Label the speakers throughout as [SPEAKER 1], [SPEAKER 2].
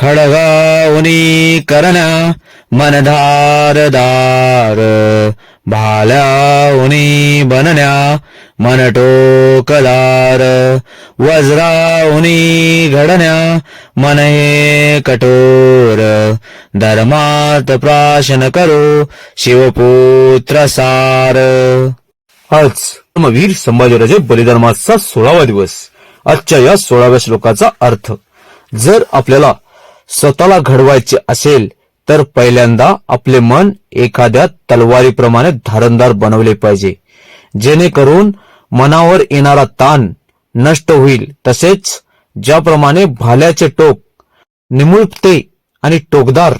[SPEAKER 1] खडगावनी करण्या मनधारदार, भाल्याउनी बनण्या मन टोकदार, वज्राउनी घडण्या मन हे कठोर, धर्मात प्राशन करो शिवपुत्र सार.
[SPEAKER 2] आज धर्मवीर संभाजीराजे बलिदानमासचा 16वा दिवस. आजच्या या 16व्या श्लोकाचा अर्थ. जर आपल्याला स्वतःला घडवायचे असेल तर पहिल्यांदा आपले मन एखाद्या तलवारीप्रमाणे धारदार बनवले पाहिजे, जेणेकरून मनावर येणारा ताण नष्ट होईल. तसेच ज्याप्रमाणे भाल्याचे टोक निमुळते आणि टोकदार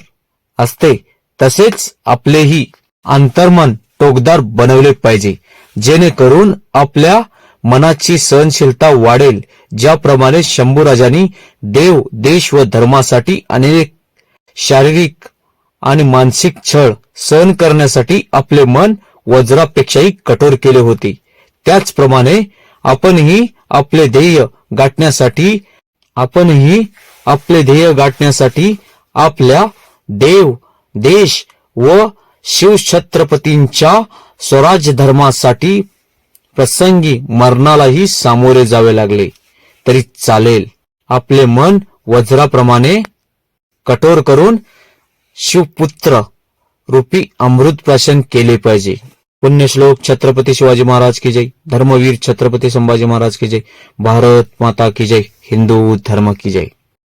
[SPEAKER 2] असते, तसेच आपलेही अंतर्मन टोकदार बनवले पाहिजे, जेणेकरून आपल्या मनाची सहनशीलता वाढेल. ज्याप्रमाणे शंभूराजांनी देव, देश व धर्मासाठी अनेक शारीरिक आणि मानसिक छळ सहन करण्यासाठी आपले मन वज्रापेक्षाही कठोर केले होते, त्याचप्रमाणे आपणही आपले ध्येय गाठण्यासाठी आपल्या देव, देश व शिवछत्रपतींच्या स्वराज्य धर्मासाठी प्रसंगी मरणालाही सामोरे जावे लागले तरी चालेल. आपले मन वज्राप्रमाणे कठोर करून शिवपुत्र रूपी अमृत प्राशन केले पाहिजे. पुण्यश्लोक. छत्रपती शिवाजी महाराज की जय. धर्मवीर छत्रपती संभाजी महाराज की जय. भारत माता की जय. हिंदू धर्म की जय.